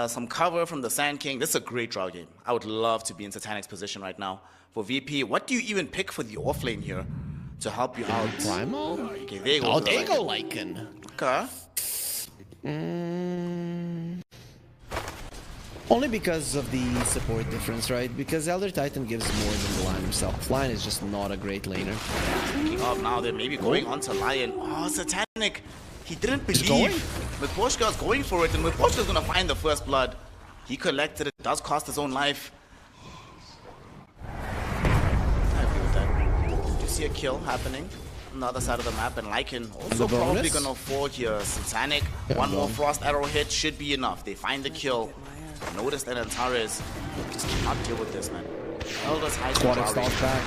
some cover from the Sand King. This is a great draw game. I would love to be in Satanic's position right now. For VP, what do you even pick for the off lane here to help you out? Primal? Okay, there you go. Oh, there you go, Lycan. Okay. Only because of the support difference, right? Because Elder Titan gives more than the Lion himself. Lion is just not a great laner. Looking up now, they're maybe going on to Lion. Oh, Satanic. He didn't believe. Miposhka's going for it, and Miposhka's going to find the first blood. He collected it. Does cost his own life. I agree with that. You see a kill happening on the other side of the map, and Lycan also probably going to fall here. Satanic, one more Frost Arrow hit should be enough. They find the kill. Notice that Antares just cannot deal with this, man. Elder's high Squadix falls back.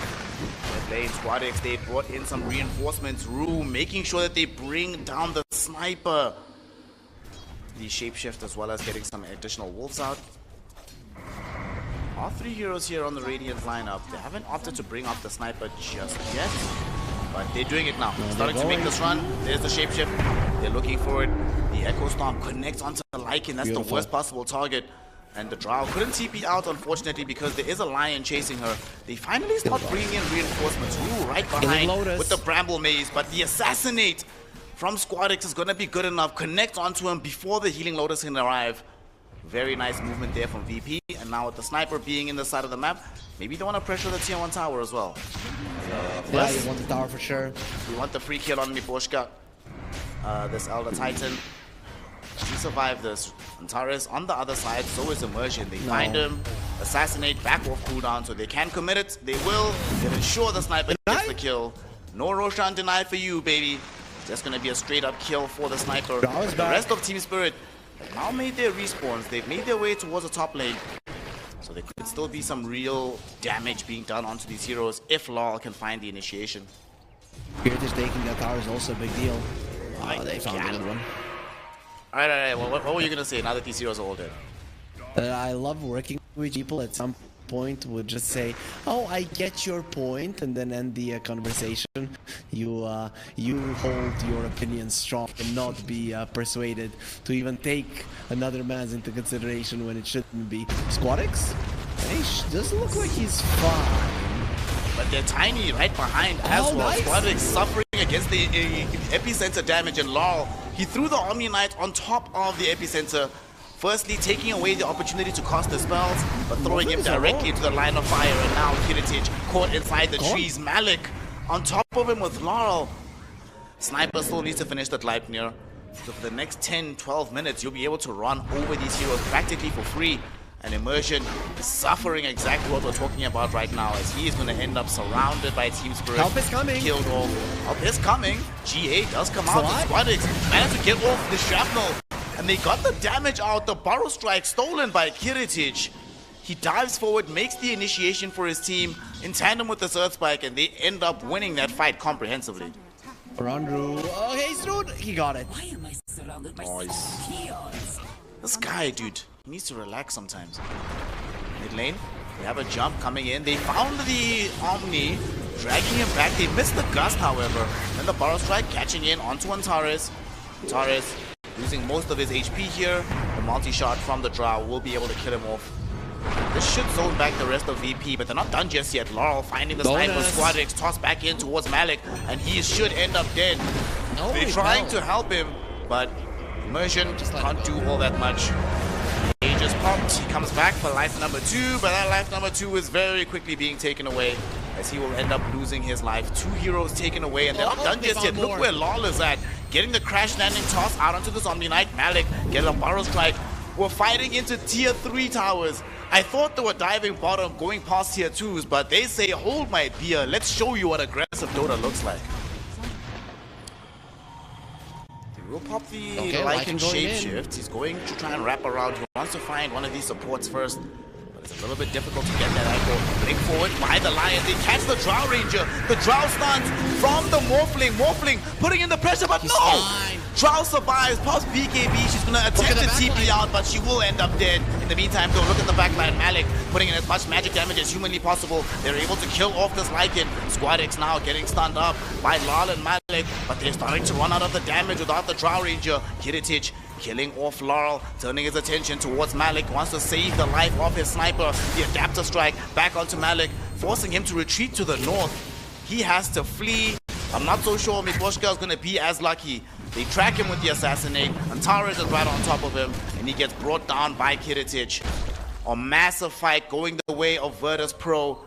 Playing Squadix, they brought in some reinforcements. Rue making sure that they bring down the sniper. The shapeshift as well as getting some additional wolves out. All three heroes here on the Radiant lineup. They haven't opted to bring up the sniper just yet, but they're doing it now. Starting to make this run. There's the shapeshift. They're looking for it. The Echo Storm connects onto the Lycan. That's the worst possible target. And the Drow couldn't TP out, unfortunately, because there is a Lion chasing her. They finally start bringing in reinforcements. Ooh, right behind with the Bramble Maze. But the Assassinate from Squadix is going to be good enough. Connect onto him before the Healing Lotus can arrive. Very nice movement there from VP. And now with the Sniper being in the side of the map, maybe they want to pressure the tier 1 tower as well. Yeah, you want the tower for sure. We want the free kill on Miposhka. This Elder Titan. He survived this. Antares on the other side, so is Immersion. They find him, assassinate, back off cooldown, so they can commit it. They will. They'll ensure the sniper gets the kill. No Roshan denied for you, baby. Just gonna be a straight up kill for the sniper. The rest of Team Spirit have now made their respawns. They've made their way towards the top lane. So there could still be some real damage being done onto these heroes if Law can find the initiation. Spirit is taking that tower is also a big deal. Oh, they found a good one. Alright, well, what were you gonna say now that these heroes are all dead? I love working with people at some point would just say, oh, I get your point, and then end the conversation. You hold your opinion strong and not be persuaded to even take another man's into consideration when it shouldn't be. Squadix? He doesn't look like he's fine. But they're tiny right behind as well. Nice. Squadix suffering against the epicenter damage, and Laurel, he threw the Omni Knight on top of the epicenter. Firstly, taking away the opportunity to cast the spells, but throwing him directly into the line of fire. And now Heritage caught inside the trees. Malik on top of him with Laurel. Sniper still needs to finish that Leipnir. So for the next 10-12 minutes, you'll be able to run over these heroes practically for free. And Immersion is suffering exactly what we're talking about right now, as he is going to end up surrounded by Team Spirit. Help is coming. Killed off. Help is coming. GA does come out. Squadix managed to get off the shrapnel. And they got the damage out. The Burrow Strike stolen by Heritage. He dives forward, makes the initiation for his team in tandem with the Earth Spike, and they end up winning that fight comprehensively. Randru. Oh, hey, Snood. He got it. Why am I surrounded by Nice. This guy, dude, he needs to relax sometimes. Mid lane, they have a jump coming in. They found the Omni, dragging him back. They missed the Gust, however. Then the Burrow Strike catching in onto Antares. Antares losing most of his HP here. The multi-shot from the Drow will be able to kill him off. This should zone back the rest of VP, but they're not done just yet. Laurel finding the sniper. Squadix tossed back in towards Malik, and he should end up dead. They're trying to help him, but Immersion can't do all that much. He just popped. He comes back for life number 2, but that life number 2 is very quickly being taken away, as he will end up losing his life. 2 heroes taken away, and they're not done just yet. Look where Laurel is at. Getting the crash landing toss out onto the Zombie Knight. Malik getting a Burrow Strike. We're fighting into tier 3 towers. I thought they were diving bottom, going past tier 2s, but they say, hold my beer. Let's show you what aggressive Dota looks like. We'll pop the Lycan shapeshift. He's going to try and wrap around. He wants to find one of these supports first, but it's a little bit difficult to get that echo. Bring forward by the Lion. They catch the Drow Ranger. The Drow stuns from the Morphling. Morphling putting in the pressure, but no! Drow survives, pops BKB. She's going to attempt to TP out, but she will end up dead. In the meantime, though, look at the backline. Malik putting in as much magic damage as humanly possible. They're able to kill off this Lycan. Squadix now getting stunned up by Lal and Malik, but they're starting to run out of the damage without the Drow Ranger. Heritage killing off Laurel, turning his attention towards Malik, wants to save the life of his sniper. The adapter strike back onto Malik, forcing him to retreat to the north. He has to flee. I'm not so sure Miposhka is going to be as lucky. They track him with the assassinate, and Tara is right on top of him, and he gets brought down by Kiritich. A massive fight going the way of Virtus Pro.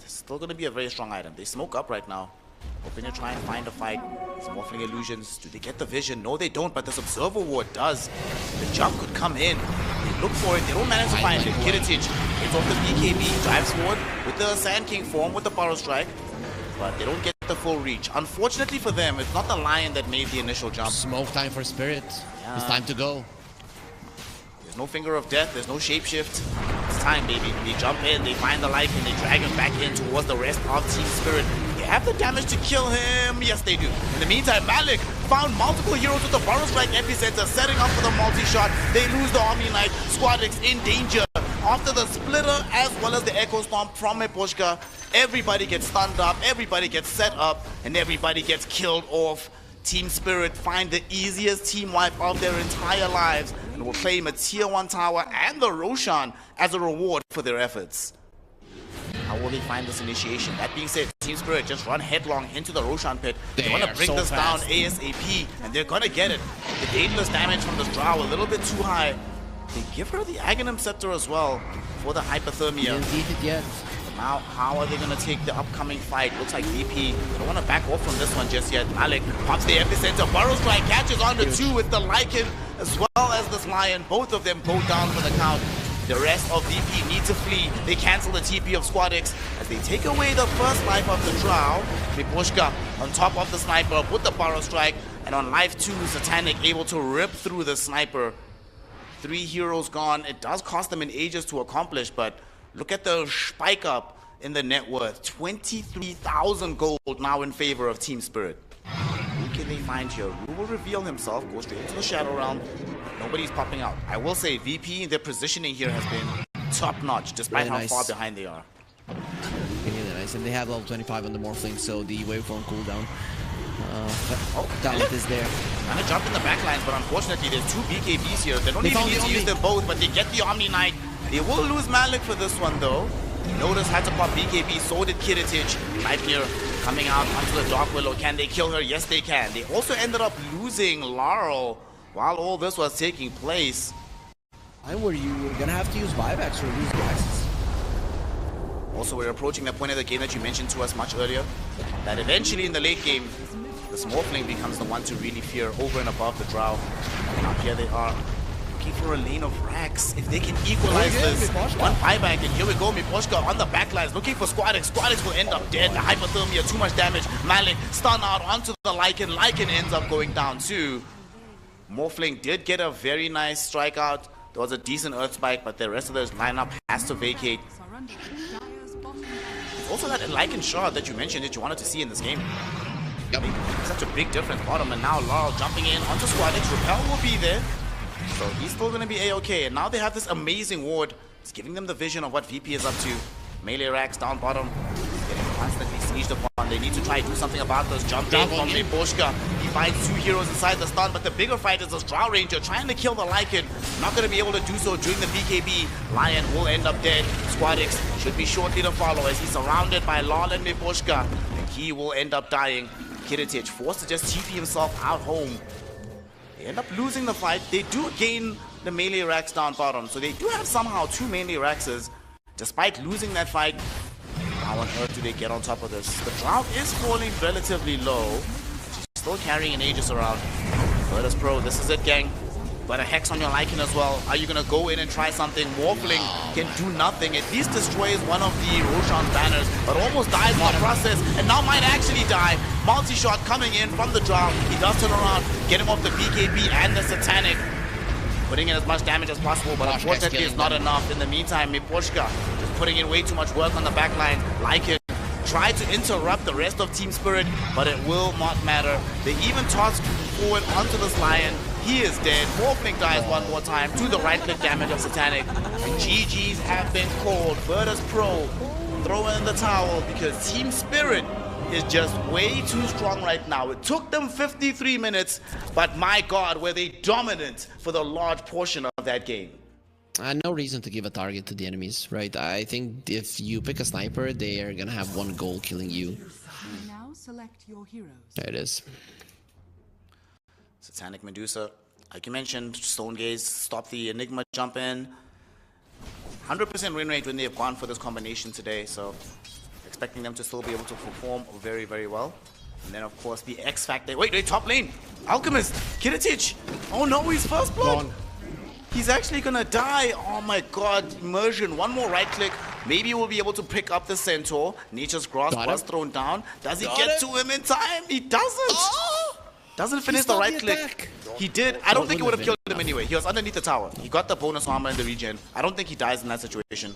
It's still going to be a very strong item. They smoke up right now, hoping to try and find a fight. Some Morphling illusions. Do they get the vision? No, they don't, but this Observer Ward does. The jump could come in. They look for it. They don't manage to find it. Kiritich hits off the BKB, drives forward with the Sand King form with the Burrow Strike, but they don't get the full reach. Unfortunately for them, it's not the Lion that made the initial jump. Smoke time for Spirit. It's time to go. There's no Finger of Death, there's no Shapeshift. It's time, baby. They jump in, they find the life, and they drag him back in towards the rest of Team Spirit. They have the damage to kill him. Yes, they do. In the meantime, Malik found multiple heroes with the Burrow Strike epicenter, setting up for the multi-shot. They lose the Omni Knight. Squadix in danger. After the splitter as well as the Echo Stomp from Miposhka, everybody gets stunned up, everybody gets set up, and everybody gets killed off. Team Spirit find the easiest team wipe of their entire lives and will claim a tier 1 tower and the Roshan as a reward for their efforts. How will they find this initiation? That being said, Team Spirit just run headlong into the Roshan pit. They want to bring this down ASAP, and they're going to get it. The Daedalus damage from this Drow a little bit too high. They give her the Aghanim Scepter as well for the hypothermia. Didn't eat it yet. Now, how are they going to take the upcoming fight? Looks like VP. They don't want to back off from this one just yet. Malik pops the epicenter. Burrow Strike catches on the 2 with the Lycan as well as this Lion. Both of them go down for the count. The rest of VP need to flee. They cancel the TP of Squadix as they take away the first life of the Drow. Miposhka on top of the sniper with the Burrow Strike. And on life 2, Satanic able to rip through the sniper. 3 heroes gone. It does cost them an ages to accomplish, but look at the spike up in the net worth. 23,000 gold now in favor of Team Spirit. Who can they find here? Who will reveal himself, go straight into the Shadow Realm. Nobody's popping out. I will say VP, their positioning here has been top-notch, despite how far behind they are. Really nice. And they have level 25 on the Morphling, so the waveform cooldown. Talent is there. Trying to jump in the backlines, but unfortunately there's 2 BKBs here. They don't even need to use them both, but they get the Omni Knight. They will lose Malik for this one though. Notice had to pop BKB, so did Kiritich. Nightmare coming out onto the Dark Willow. Can they kill her? Yes, they can. They also ended up losing Laurel while all this was taking place. Why were you gonna have to use buybacks or lose glasses? Also, we're approaching the point of the game that you mentioned to us much earlier, that eventually in the late game, this Morphling becomes the one to really fear over and above the Drow. Now here they are, looking for a lane of racks. If they can equalize this, one buyback, and here we go, Miposhka on the backlines, looking for Squadix. Squadix will end up dead. The hypothermia, too much damage. Malik stun out onto the Lycan. Lycan ends up going down too. Morphling did get a very nice strikeout. There was a decent Earth Spike, but the rest of this lineup has to vacate. Also that Lycan shard that you mentioned that you wanted to see in this game. Yep. Such a big difference. Bottom, and now Laurel jumping in onto Squadix. Repel will be there. So he's still going to be A-okay. And now they have this amazing ward. It's giving them the vision of what VP is up to. Melee racks down bottom. Getting constantly sieged upon. They need to try to do something about this. Jump in from Miposhka. He finds 2 heroes inside the stun, but the bigger fight is this Drow Ranger trying to kill the Lycan. Not going to be able to do so during the BKB. Lion will end up dead. Squadix should be shortly to follow as he's surrounded by Lol and Miposhka. And he will end up dying. Kiritich forced to just TP himself out home. They end up losing the fight. They do gain the melee racks down bottom, so they do have somehow 2 melee racks. Despite losing that fight, how on earth do they get on top of this? The Drow is falling relatively low. She's still carrying an Aegis around. Virtus Pro, this is it, gang. Got a Hex on your Lycan as well. Are you going to go in and try something? Morphling can do nothing. At least destroys one of the Roshan's banners, but almost dies in the process, and now might actually die. Multi-shot coming in from the Drow. He does turn around, get him off the BKB and the Satanic. Putting in as much damage as possible, but unfortunately it's not enough. In the meantime, Miposhka just putting in way too much work on the backline. Lycan tried to interrupt the rest of Team Spirit, but it will not matter. They even toss forward onto this Lion. He is dead. Morphling dies one more time to the right-click damage of Satanic. And GGs have been called. Virtus Pro throwing in the towel because Team Spirit is just way too strong right now. It took them 53 minutes, but my God, were they dominant for the large portion of that game. No reason to give a target to the enemies, right? I think if you pick a sniper, they are gonna have one goal killing you. Now select your heroes. There it is. Satanic Medusa, like you mentioned, Stone Gaze stopped the Enigma jump in. 100% win rate when they have gone for this combination today, so expecting them to still be able to perform very, very well. And then, of course, the X Factor. Wait, top lane. Alchemist, Kiritich. Oh no, he's first blood. He's actually gonna die. Oh my God, immersion. One more right click. Maybe we'll be able to pick up the Centaur. Nature's Grasp was thrown down. Does he get to him in time? He doesn't. Doesn't finish the right click. He did. I don't think it would have killed him anyway. He was underneath the tower. He got the bonus armor in the regen. I don't think he dies in that situation.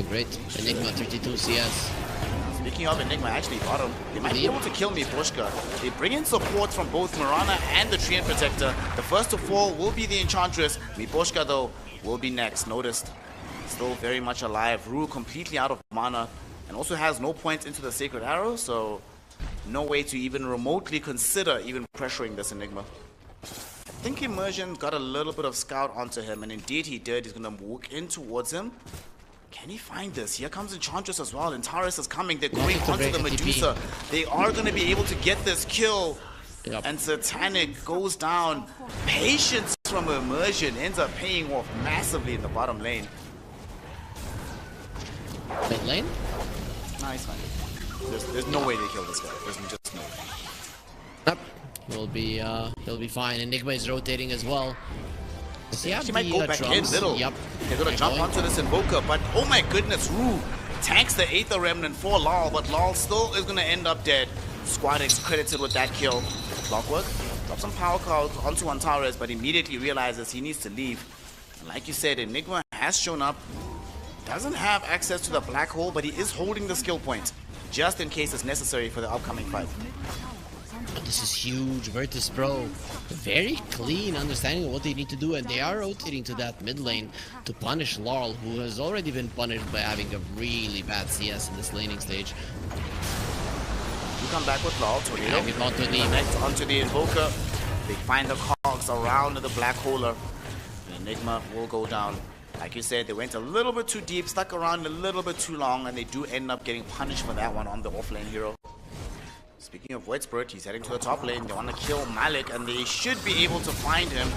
Great. Enigma 32 CS. Speaking of Enigma, actually bottom, they might be able to kill me, Pushka. They bring in support from both Mirana and the Treant Protector. The first to fall will be the Enchantress. Miposhka, though, will be next. Noticed. Still very much alive. Rue completely out of mana. And also has no points into the Sacred Arrow, so no way to even remotely consider even pressuring this Enigma. I think Immersion got a little bit of scout onto him, and indeed he did. He's going to walk in towards him. Can he find this? Here comes Enchantress as well. Taurus is coming. They're going onto the Medusa. They are going to be able to get this kill. Yep. And Satanic goes down. Patience from Immersion ends up paying off massively in the bottom lane. Mid lane? Nice, man. There's no way they kill this guy. There's just no way. Yep. He'll be fine. Enigma is rotating as well. She might go back in little. Yep. They're gonna jump onto this Invoker, but oh my goodness, Rue tanks the Aether Remnant for Lal, but Lal still is gonna end up dead. Squad X credited with that kill. Clockwork drops some power cloud onto Antares, but immediately realizes he needs to leave. And like you said, Enigma has shown up. Doesn't have access to the black hole, but he is holding the skill point, just in case it's necessary for the upcoming fight. This is huge. Virtus Pro, very clean understanding of what they need to do, and they are rotating to that mid lane to punish Laurel, who has already been punished by having a really bad CS in this laning stage. You come back with Laurel, Tornado. Connect onto the Invoker. They find the cogs around the black holer. Enigma will go down. Like you said, they went a little bit too deep, stuck around a little bit too long, and they do end up getting punished for that one on the offlane hero. Speaking of Void Spirit, he's heading to the top lane. They want to kill Malik, and they should be able to find him.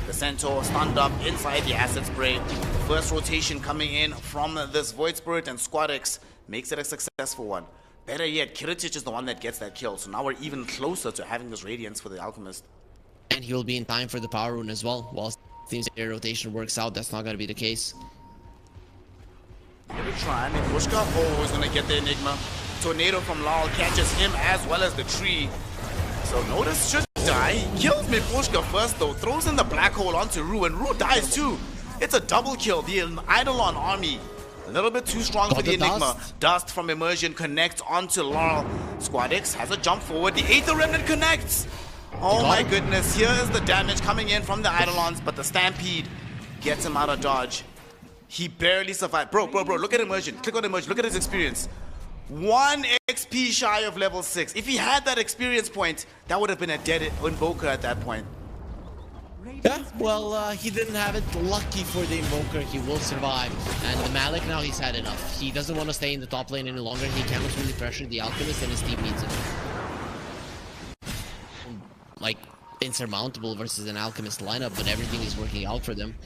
The Centaur stunned up inside the Acid Spray. First rotation coming in from this Void Spirit, and Squad X makes it a successful one. Better yet, Kiritich is the one that gets that kill, so now we're even closer to having this Radiance for the Alchemist. And he will be in time for the Power Rune as well. While it seems their rotation works out, that's not going to be the case. Here we try, and Pushka, oh, is going to get the Enigma. Tornado from Lal catches him as well as the tree. So Notice should die. He kills Miposhka first though, throws in the black hole onto Rue, and Rue dies too. It's a double kill. The Eidolon army, a little bit too strong for the Enigma. Dust from Immersion connects onto Laurel. Squad X has a jump forward. The Aether Remnant connects. Oh my goodness, here is the damage coming in from the Eidolons, but the Stampede gets him out of dodge. He barely survived. Bro, look at Immersion. Click on Immersion. Look at his experience. 1 XP shy of level 6. If he had that experience point, that would have been a dead Invoker at that point. Yeah, well, he didn't have it. Lucky for the Invoker, he will survive. And the Malik, now he's had enough. He doesn't want to stay in the top lane any longer. He cannot really pressure the Alchemist, and his team needs it. Like, insurmountable versus an Alchemist lineup, but everything is working out for them.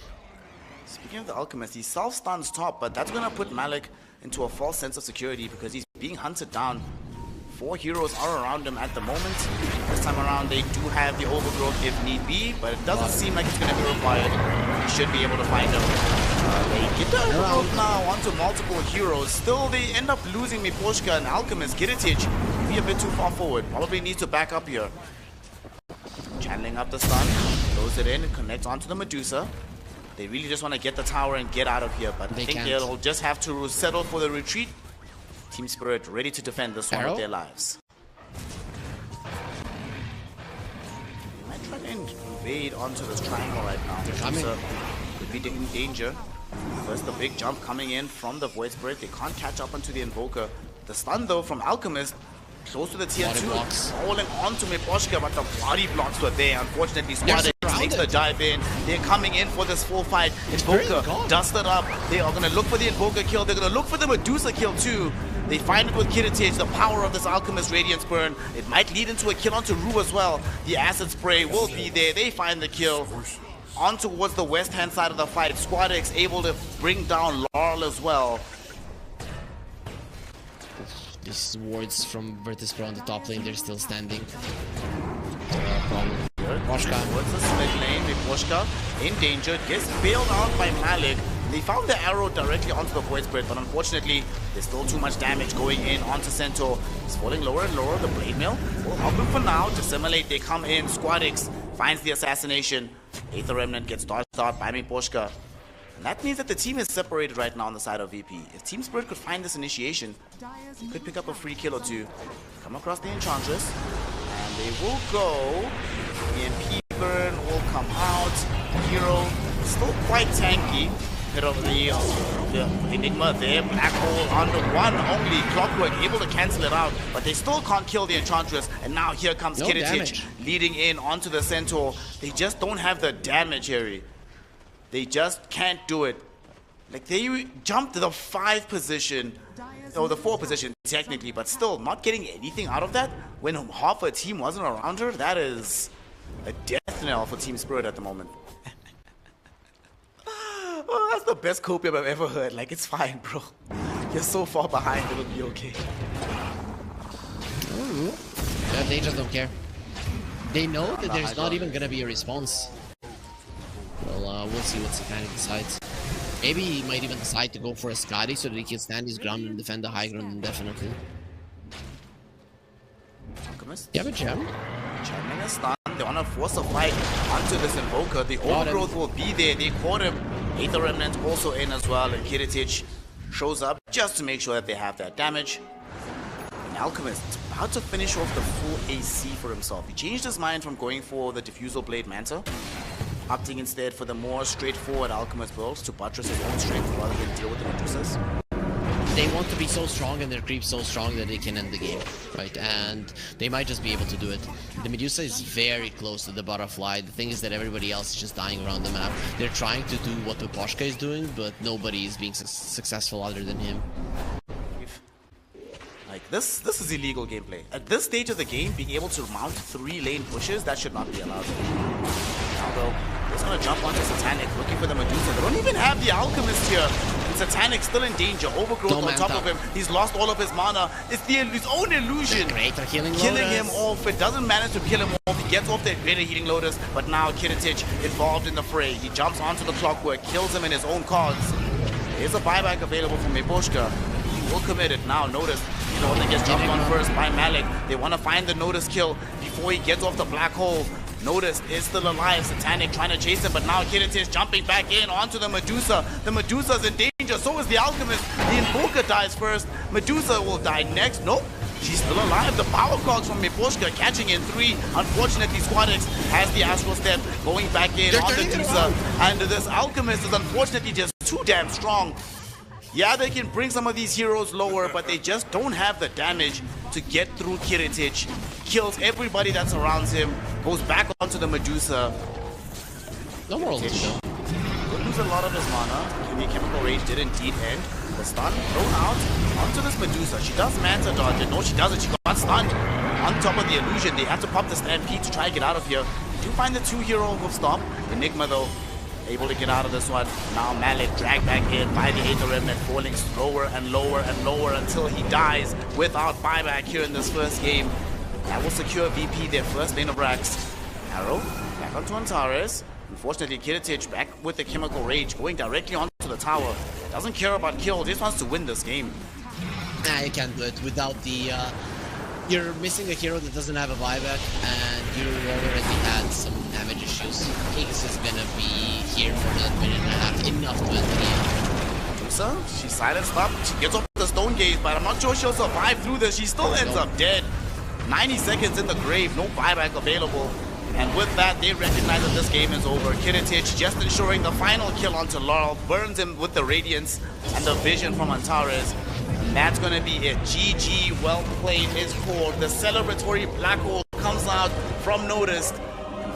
Speaking of the Alchemist, he self-stuns top, but that's going to put Malik into a false sense of security because he's being hunted down. 4 heroes are around him at the moment. This time around, they do have the Overgrowth if need be, but it doesn't seem like it's going to be required. He should be able to find him. They get the Overgrowth now onto multiple heroes. Still, they end up losing Miposhka and Alchemist. Kiritich be a bit too far forward. Probably needs to back up here. Channeling up the stun, throws it in, connects onto the Medusa. They really just want to get the tower and get out of here, but I think they'll just have to settle for the retreat. Team Spirit ready to defend this one with their lives. They might try to invade onto this triangle right now. Medusa could be in danger. First, the big jump coming in from the Void Spirit. They can't catch up onto the Invoker. The stun though from Alchemist, close to the tier Body 2, blocks. rolling onto Miposhka, but the body blocks were there. Unfortunately, Squad surrounded. makes the dive in. They're coming in for this full fight. very Invoker gone. dusted up. They are going to look for the Invoker kill. They're going to look for the Medusa kill too. They find it with Kiritich, the power of this Alchemist Radiance Burn. It might lead into a kill onto Rue as well. The Acid Spray will be there. They find the kill. On towards the west-hand side of the fight. Squad X able to bring down Laurel as well. These wards from Virtus Pro on the top lane, they're still standing. Poshka. Towards the split lane, Miposhka in danger, gets bailed out by Malik. They found the arrow directly onto the Void Spirit, but unfortunately, there's still too much damage going in onto Centaur. He's falling lower and lower. The Blade Mill will help him for now. Dissimulate, they come in. Squad X finds the assassination. Aether Remnant gets dodged out by Miposhka. And that means that the team is separated right now on the side of VP. If Team Spirit could find this initiation, they could pick up a free kill or two. Come across the Enchantress, and they will go. EMP burn will come out. Hero still quite tanky. Hit over the Enigma there. Black hole on the one only. Clockwork able to cancel it out, but they still can't kill the Enchantress. And now here comes No Kiritich damage. leading in onto the Centaur. They just don't have the damage, Harry. They just can't do it. Like, they jumped to the 5 position, or the 4 position technically, but still not getting anything out of that when half a team wasn't around her. That is a death knell for Team Spirit at the moment. Oh, that's the best copium I've ever heard. Like, it's fine, bro. You're so far behind, it'll be okay. Yeah, they just don't care. They know that there's not even gonna be a response. Well, we'll see what Satanic decides. Maybe he might even decide to go for a Skadi so that he can stand his ground and defend the high ground indefinitely. Alchemist. You have a gem? Jamming a stun. They want to force a fight onto this Invoker. The overgrowth will be there. They caught him. Aether Remnant also in as well. And Kiritich shows up just to make sure that they have that damage. And Alchemist about to finish off the full AC for himself. He changed his mind from going for the Diffusal Blade Manta, opting instead for the more straightforward Alchemist build to buttress his own strength rather than deal with the Medusas. They want to be so strong and their creep so strong that they can end the game, right? And they might just be able to do it. The Medusa is very close to the Butterfly. The thing is that everybody else is just dying around the map. They're trying to do what Miposhka is doing, but nobody is being successful other than him. Like, this is illegal gameplay. At this stage of the game, being able to mount 3 lane pushes, that should not be allowed. Now though, he's gonna jump onto Satanic, looking for the Medusa. They don't even have the Alchemist here. And Satanic still in danger. Overgrowth on top of him. He's lost all of his mana. It's his own illusion. Greater Healing Killing Lotus. him off. It doesn't manage to kill him off. He gets off that Greater Healing Lotus. But now Kiritich involved in the fray. He jumps onto the Clockwork, kills him in his own cards. There's a buyback available from Miposhka. He will commit it. Now notice, you know, he gets jumped on first by Malik. They want to find the Notice kill before he gets off the black hole. Notice is still alive. Satanic trying to chase him, but now Kiritich jumping back in onto the Medusa. The Medusa's in danger, so is the Alchemist. The Invoker dies first. Medusa will die next. Nope, she's still alive. The power cogs from Miposhka catching in 3. Unfortunately, Squad X has the Astral Step going back in on the Medusa. And this Alchemist is unfortunately just too damn strong. Yeah, they can bring some of these heroes lower, but they just don't have the damage to get through Kiritich. Kills everybody that surrounds him, goes back onto the Medusa. No more ulti though. Will lose a lot of his mana. The Chemical Rage did indeed end. The stun thrown out onto this Medusa. She does Manta dodge it. No, she doesn't. She got stunned. On top of the illusion, they have to pop the Stampede to try and get out of here. Do find the 2 hero who've stopped. Enigma though, able to get out of this one. Now Malik dragged back in by the Aether Remnant, falling slower and lower and lower until he dies without buyback here in this first game. That will secure VP their first lane of racks. Arrow back onto Antares. Unfortunately, Kiritich back with the Chemical Rage, going directly onto the tower. Doesn't care about kill, just wants to win this game. Nah, you can't do it without the... You're missing a hero that doesn't have a buyback, and you already had some damage issues. Aegis is gonna be here for another minute and a half, enough to end the game. Medusa, she's silenced up. She gets off the Stone Gaze, but I'm not sure she'll survive through this. She still ends up dead. 90 seconds in the grave, no buyback available. And with that, they recognize that this game is over. Kiritich just ensuring the final kill onto Laurel, burns him with the Radiance and the Vision from Antares. And that's going to be it. GG, well played is called. The celebratory black hole comes out from Noticed.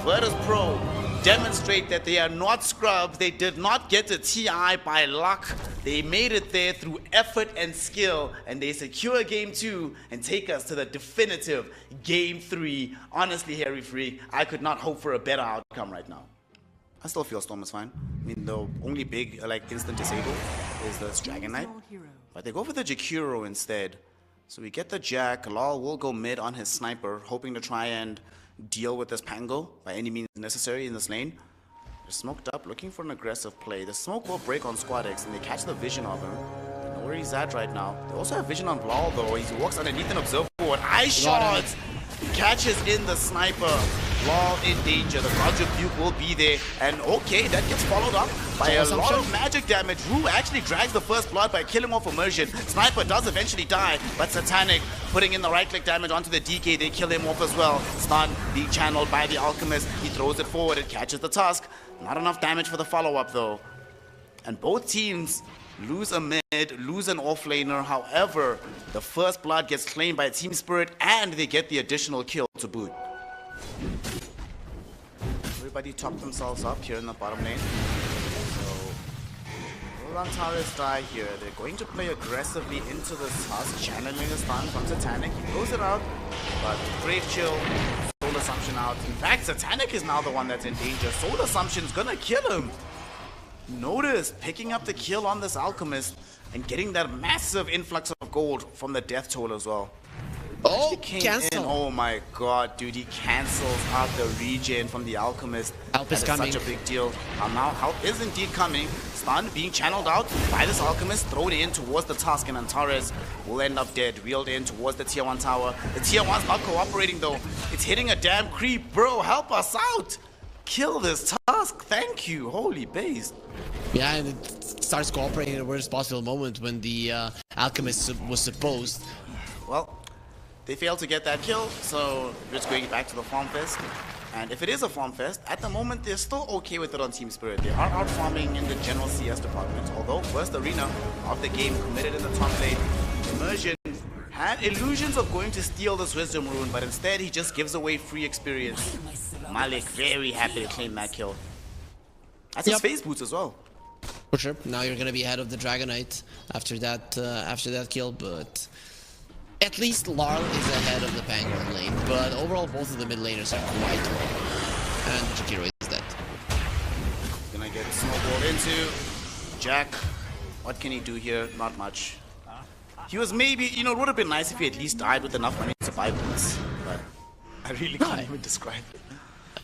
Virtus Pro demonstrate that they are not scrubs. They did not get a TI by luck. They made it there through effort and skill, and they secure game 2 and take us to the definitive game 3. Honestly, Harry Freak, I could not hope for a better outcome right now. I still feel Storm is fine. I mean, the only big instant disable is the Dragon Knight, but they go for the Jakiro instead. So we get the Jack. Lal will go mid on his sniper, hoping to try and deal with this Pango by any means necessary in this lane. They're smoked up, looking for an aggressive play. The smoke will break on Squad X, and they catch the vision of him. They know where he's at right now. They also have vision on Blal, though. He walks underneath an observer board. Ice shots! Catches in the sniper. Blal in danger. The God's Rebuke will be there. And okay, that gets followed up by a lot of magic damage. Rue actually drags the first blood by killing off Immersion. Sniper does eventually die, but Satanic putting in the right-click damage onto the DK. They kill him off as well. Stun being channeled by the Alchemist. He throws it forward. It catches the Tusk. Not enough damage for the follow-up, though. And both teams lose a mid, lose an offlaner. However, the first blood gets claimed by Team Spirit, and they get the additional kill to boot. Everybody top themselves up here in the bottom lane. So, will Antares die here? They're going to play aggressively into the Tusk, channeling a stun from Satanic. He throws it out, but Brave Chill, Soul Assumption out. In fact, Satanic is now the one that's in danger. Soul Assumption's gonna kill him. Notice picking up the kill on this Alchemist and getting that massive influx of gold from the Death Toll as well. Oh, cancel. Oh my god, dude, he cancels out the regen from the Alchemist. Help is coming. Such a big deal. Now help is indeed coming. Stun being channeled out by this Alchemist, thrown in towards the Tusk, and Antares will end up dead. Reeled in towards the tier 1 tower. The tier 1's not cooperating though. It's hitting a damn creep. Bro, help us out. Kill this Tusk. Thank you. Holy base. Yeah, and it starts cooperating at the worst possible moment when the Alchemist was supposed. Well, they failed to get that kill, so we're just going back to the Farm Fest. And if it is a Farm Fest, at the moment they're still okay with it on Team Spirit. They are out farming in the general CS department. Although first arena of the game committed in the top lane, Immersion had illusions of going to steal this Wisdom Rune, but instead he just gives away free experience. Malik very happy to claim that kill. That's his face boots as well. For sure. Now you're gonna be ahead of the Dragon Knight after that kill, but at least Larl is ahead of the Pango lane. But overall, both of the mid laners are quite low, and Jakiro is dead. Gonna get snowballed into Jack. What can he do here? Not much. He was maybe, you know, it would have been nice if he at least died with enough money to buy boots, but I really can't even describe it.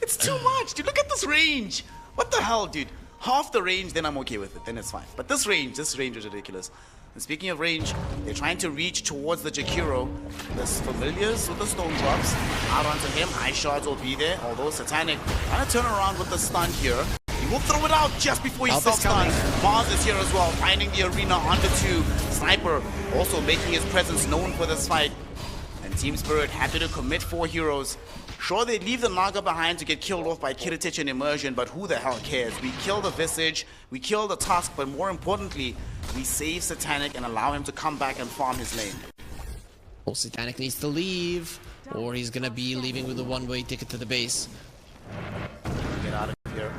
It's too much, dude. Look at this range. What the hell, dude? Half the range, then I'm okay with it. Then it's fine. But this range is ridiculous. And speaking of range, they're trying to reach towards the Jakiro. There's familiars with the stone drops. Out onto him. Ice shards will be there. Although Satanic trying to turn around with the stun here. He will throw it out just before he self-stuns. Mars is here as well, finding the arena on the 2. Sniper also making his presence known for this fight. And Team Spirit happy to commit 4 heroes. Sure, they leave the Naga behind to get killed off by Kiritich and Immersion, but who the hell cares? We kill the Visage, we kill the Tusk, but more importantly, we save Satanic and allow him to come back and farm his lane. Well, Satanic needs to leave, or he's gonna be leaving with a one-way ticket to the base. Get out of here.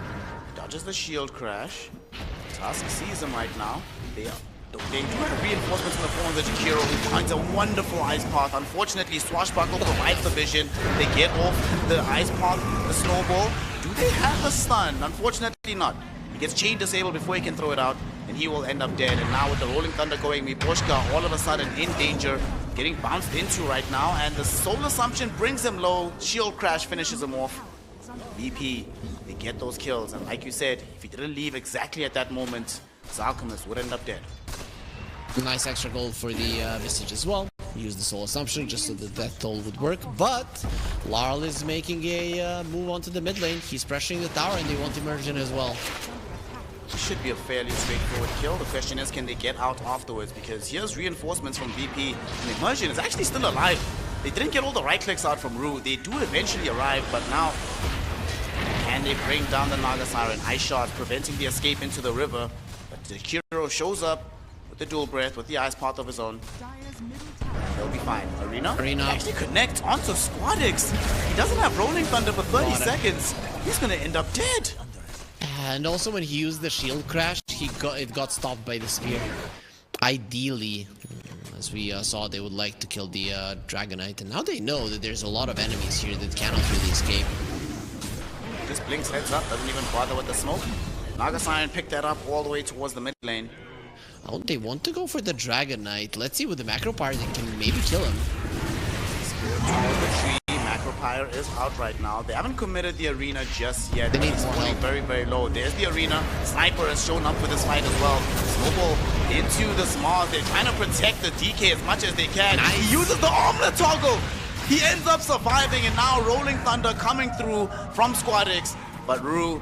Dodges the shield crash. Tusk sees him right now. They do have reinforcements in the form of the Jakiro, who finds a wonderful ice path. Unfortunately, Swashbuckle provides the vision. They get off the ice path, the snowball. Do they have the stun? Unfortunately not. He gets chain disabled before he can throw it out, and he will end up dead. And now with the Rolling Thunder going, Miposhka all of a sudden in danger, getting bounced into right now, and the Soul Assumption brings him low. Shield crash finishes him off. VP, they get those kills, and like you said, if he didn't leave exactly at that moment, this Alchemist would end up dead. Nice extra gold for the Visage as well. Use the Soul Assumption just so that Death Toll would work. But Larl is making a move onto the mid lane. He's pressuring the tower and they want Immersion as well. It should be a fairly straightforward kill. The question is, can they get out afterwards? Because here's reinforcements from VP, and Immersion is actually still alive. They didn't get all the right clicks out from Rue. They do eventually arrive, but now can they bring down the Naga Siren? Ice shot preventing the escape into the river. But the Jakiro shows up with the dual breath with the ice path of his own. Dire's middle tower. He'll be fine. Arena Arena. actually connect onto Squadix. He doesn't have Rolling Thunder for 30 Got it. seconds. He's gonna end up dead. And also when he used the shield crash, it got stopped by the spear. Ideally, as we saw, they would like to kill the Dragonite, and now they know that there's a lot of enemies here that cannot really escape. Just blinks heads up, doesn't even bother with the smoke. Nagasayan picked that up all the way towards the mid lane. Oh, they want to go for the Dragonite. Let's see with the Macro Power, they can maybe kill him. Toward the tree, Macropire is out right now. They haven't committed the arena just yet. They need He's more falling help. very, very low. There's the arena. Sniper has shown up for this fight as well. Snowball into the small. They're trying to protect the DK as much as they can. Nice. He uses the armlet toggle. He ends up surviving, and now Rolling Thunder coming through from Squadix. But Rue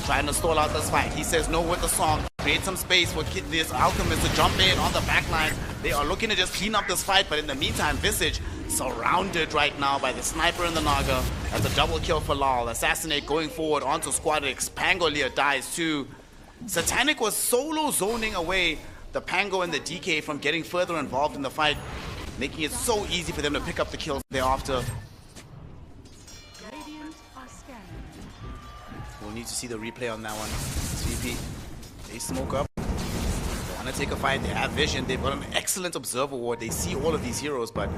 trying to stall out this fight. He says no with the song. Create some space for this Alchemist to jump in on the backline. They are looking to just clean up this fight, but in the meantime, Visage surrounded right now by the sniper and the Naga. That's a double kill for Lal. Assassinate going forward onto Squadix. Pangolier dies too. Satanic was solo zoning away the Pango and the DK from getting further involved in the fight, making it so easy for them to pick up the kills thereafter. Radiant are scanning. We'll need to see the replay on that one. VP, they smoke up. They want to take a fight. They have vision. They've got an excellent observer ward. They see all of these heroes, but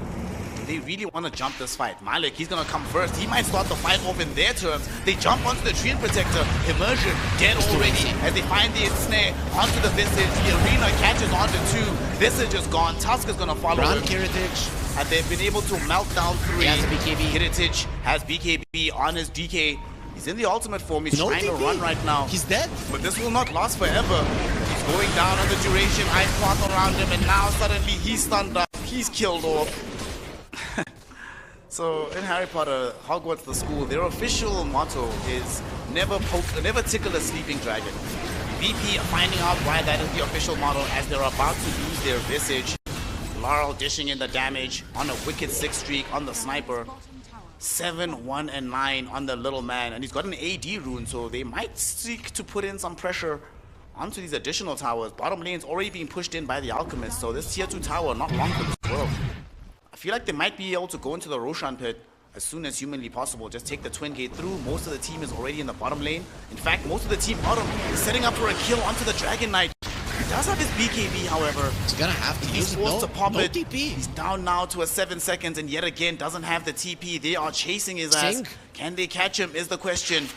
do they really want to jump this fight? Malik, he's going to come first. He might start the fight off in their terms. They jump onto the Treant Protector. Immersion dead already as they find the ensnare onto the Visage. The arena catches onto two. Visage is gone. Tusk is going to follow Run him. Kiritich. And they've been able to melt down three. He has a BKB. Kiritich has BKB on his DK. He's in the ultimate form. He's No trying to TP. run right now. He's dead. But this will not last forever. He's going down on the duration. Ice path around him. And now suddenly he's stunned up. He's killed off. So in Harry Potter, Hogwarts the school, their official motto is never tickle a sleeping dragon. VP are finding out why that is the official motto as they're about to lose their Visage. Laurel dishing in the damage on a wicked 6 streak on the sniper. 7, 1, and 9 on the little man, and he's got an AD rune, so they might seek to put in some pressure onto these additional towers. Bottom lane's already being pushed in by the Alchemist, so this tier 2 tower not long for this world. I feel like they might be able to go into the Roshan pit as soon as humanly possible. Just take the twin gate through. Most of the team is already in the bottom lane. In fact, most of the team bottom is setting up for a kill onto the Dragon Knight. He does have his BKB, however. He's gonna have to He's use it. forced to pop no it. TP. He's down now to a 7 seconds, and yet again doesn't have the TP. They are chasing his ass. Sink. Can they catch him is the question.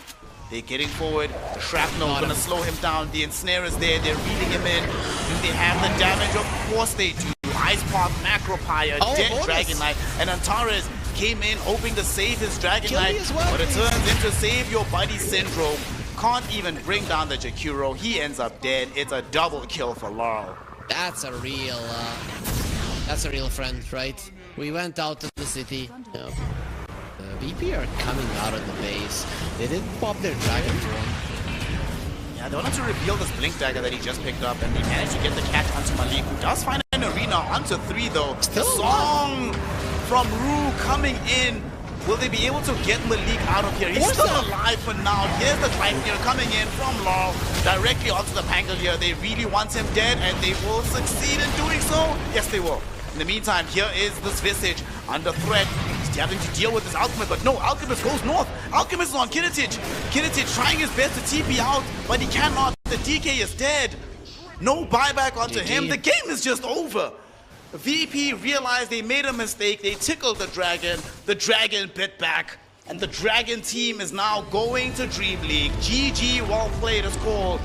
They're getting forward. The shrapnel Got gonna him. slow him down. The ensnare is there. They're reading him in. Do they have the damage? Of course they do. Ice Path, Macropire, Oh, dead bonus. Dragon Knight, and Antares came in hoping to save his Dragon Kill me Knight, as well, but it please. turns into save your buddy syndrome. Can't even bring down the Jakiro. He ends up dead. It's a double kill for Laurel. That's a real friend, right? We went out to the city. The VP are coming out of the base. They didn't pop their dragon form. Yeah, they wanted to reveal this Blink Dagger that he just picked up, and they managed to get the catch onto Malik, who does find an arena onto 3 though. Still the song from Rue coming in. Will they be able to get Malik out of here? He's What's still up? alive for now. Here's the Tripeneer coming in from Laurel directly onto the Pangolier. They really want him dead, and they will succeed in doing so. Yes, they will. In the meantime, here is this Visage under threat. He's having to deal with this Alchemist, but no, Alchemist goes north. Alchemist is on Kiritich. Kiritich trying his best to TP out, but he cannot. The DK is dead. No buyback onto GG. him. The game is just over. VP realized they made a mistake. They tickled the dragon bit back, and the dragon team is now going to Dreamleague. GG, well played is called.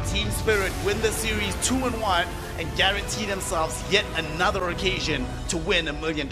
Team Spirit win the series 2-1 and guarantee themselves yet another occasion to win $1 million.